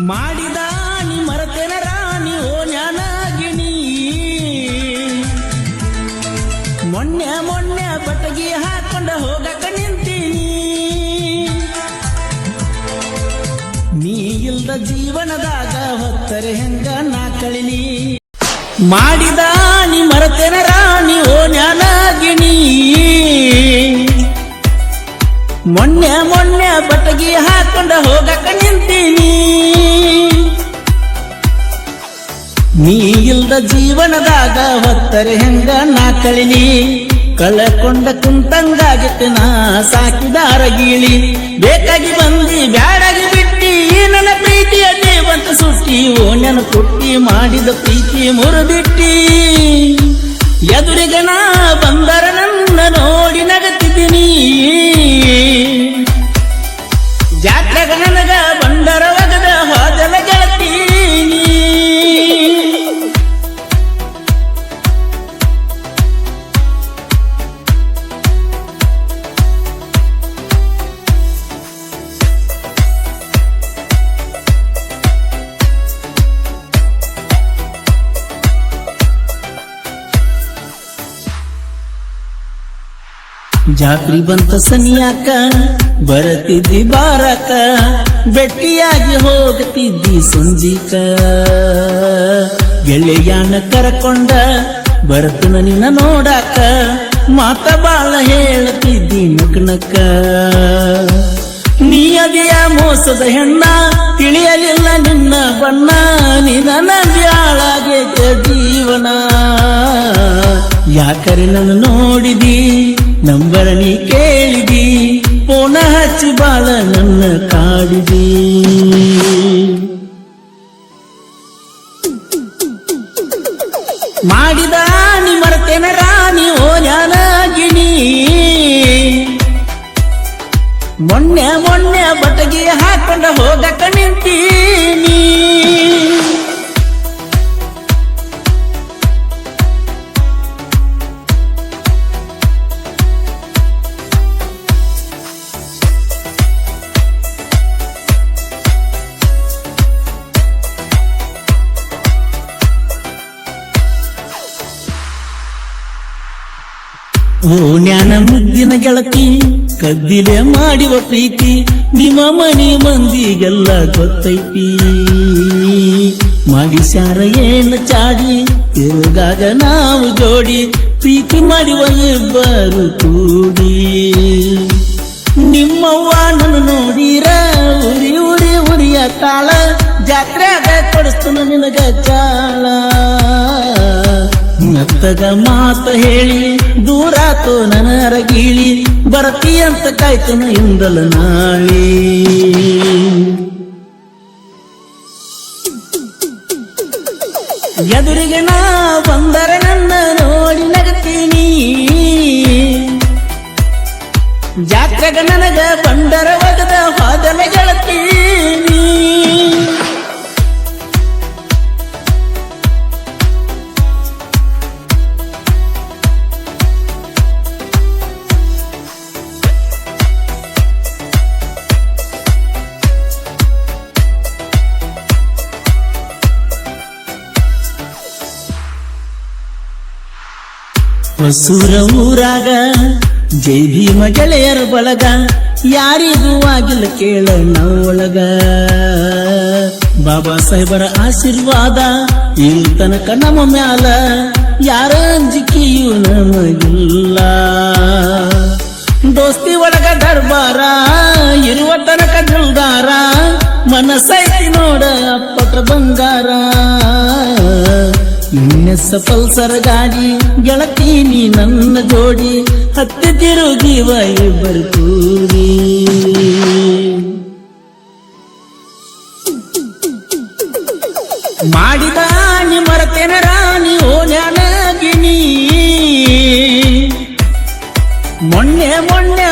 ಮಾಡಿದ ನೀ ಮರತೆನ ರಾಣಿ ಓ ಜ್ಞಾನಗಿಣಿ ಮೊನ್ನೆ ಮೊನ್ನೆ ಬಟಗಿ ಹಾಕೊಂಡ ಹೋಗಕ ನಿಂತೀನಿ ನೀ ಇಲ್ದ ಜೀವನದಾಗ ಹೊತ್ತರೆ ಹೆಂಗ ನಾ ಕಳಿನಿ ಮಾಡಿದ ನೀ ಮರತೆನ ರಾಣಿ ಓ ಜ್ಞಾನಗಿಣಿ ಮೊನ್ನೆ ಮೊನ್ನೆ ಬಟಗಿ ಹಾಕೊಂಡ ಹೋಗಕ ನಿಂತೀನಿ ನೀ ಇಲ್ದ ಜೀವನದಾಗ ಹೊತ್ತರೆ ಹೆಂಗ ನಾ ಕಳಿನಿ ಕಳಕೊಂಡ ಕುಂತಂಗಾಗಿತ್ತು ನಾ ಸಾಕಿದಾರ ಗೀಳಿ ಬೇಕಾಗಿ ಬಂದಿ ಬ್ಯಾಡಾಗಿ ಬಿಟ್ಟಿ ನನ್ನ ಪ್ರೀತಿಯ ದೇವಂತ ಸುಟ್ಟಿ ಓ ನನ್ನ ಪುಟ್ಟಿ ಮಾಡಿದ ಪ್ರೀತಿ ಮುರಿದಿಟ್ಟಿ ಎದುರಿಗೆ ನಾ ಬಂದರ ನನ್ನ ನೋಡಿ ನಗತಿದ್ದೀನಿ ಜಾತ್ರೆಗ ನನಗ ಬಂದರ ಒಗದ ಹೋದಲ ಗೆಳತೀನಿ ಜಾತ್ರಿ ಬಂತ ಸನಿಯಾಕ ಬರತಿದ್ದಿ ಬಾರಕ ಬೆಟ್ಟಿಯಾಗಿ ಹೋಗತಿದ್ದಿ ಸಂಜಿಕ ಗೆಳೆಯಾನ ಕರಕೊಂಡ ಬರತನ ನಿನ್ನ ನೋಡಾಕ ಮಾತ ಬಾಳ ಹೇಳತಿದ್ದಿ ನಕನಕ ನೀ ಅದಿಯ ಮೋಸದ ಹೆಣ್ಣ ತಿಳಿಯಲಿಲ್ಲ ನಿನ್ನ ಬಣ್ಣ ನಿನ್ನ ಬ್ಯಾಳಾಗೈತ ಜೀವನ ಯಾಕರೆ ನನ್ನ ನೋಡಿದಿ ನಂಬರ ನೀ ಕೇಳಿದಿ ಪೋನ ಹಚ್ಚಿ ಬಾಳ ನನ್ನ ಕಾಡಿದಿ ಮಾಡಿದ ನೀ ಮರತೆನ ರಾಣಿ ಓ ಜ್ಞಾನಗಿಣಿ ಮೊನ್ನೆ ಮೊನ್ನೆ ಬಟಗಿ ಹಾಕೊಂಡ ಹೋಗಕ ನಿಂತೀನಿ ಓ ಜ್ಞಾನ ಮುದ್ದಿನ ಗೆಳತಿ ಕದ್ದಿಲೆ ಮಾಡುವ ಪ್ರೀತಿ ನಿಮ್ಮ ಮನೆ ಮಂದಿಗೆಲ್ಲ ಗೊತ್ತೈತಿ ಮಾಡಿಸ್ಯಾರ ಏನು ಚಾಡಿ ತಿರುಗಾಗ ನಾವು ಜೋಡಿ ಪ್ರೀತಿ ಮಾಡುವ ಇಬ್ಬರು ಕೂಡಿ ನಿಮ್ಮವ್ವ ನನ್ನ ನೋಡಿರ ಉರಿ ಉರಿ ಉರಿಯ ತಾಳ ಜಾತ್ರೆಯಾಗ ಕೊಡಿಸ್ತನ ನಿನಗ ಚಾಳ ಮತ್ತಗ ಮಾತ ಹೇಳಿ ದೂರಾತೋ ನನ್ನ ರಗೀಳಿ ಬರತಿ ಅಂತ ಕಾಯ್ತನ ಇಂದಲ ನಾಳಿ ಎದುರಿಗೆ ನಾ ಬಂದರೆ ನನ್ನ ನೋಡಿ ನಗತೀನಿ ಜಾತ್ರೆಗ ನನಗ ಬಂದರ ಒಗದ ಹೋದಲ ಗೆಳತೀನಿ ಹೊಸೂರ ಊರಾಗ ಜೈ ಭೀಮ ಗೆಳೆಯರ ಬಳಗ ಯಾರಿಗೂ ಆಗಿಲ್ಲ ಕೇಳ ನವೊಳಗ ಬಾಬಾ ಸಾಹೇಬರ ಆಶೀರ್ವಾದ ಇಲ್ಲಿ ತನಕ ನಮ್ಮ ಮ್ಯಾಲ ಯಾರ ಅಂಜಿಕೆಯೂ ನಮಗಿಲ್ಲ ದೋಸ್ತಿ ಒಳಗ ದರ್ಬಾರ ಇರುವ ತನಕ ದಿಲ್ದಾರ ಮನಸ್ಸೈತಿ ನೋಡ ಅಪ್ಪಟ ಬಂಗಾರ ಇನ್ನೆಸ ಪಲ್ಸರ್ ಗಾಡಿ ಗೆಳತೀನಿ ನನ್ನ ಜೋಡಿ ಹತ್ತಿ ತಿರುಗಿವ ಇಬ್ಬರು ಕೂಡಿ ಮಾಡಿದ ನೀ ಮರತೆನ ರಾಣಿ ಓ ಜ್ಞಾನಗಿಣಿ ಮೊನ್ನೆ ಮೊನ್ನೆ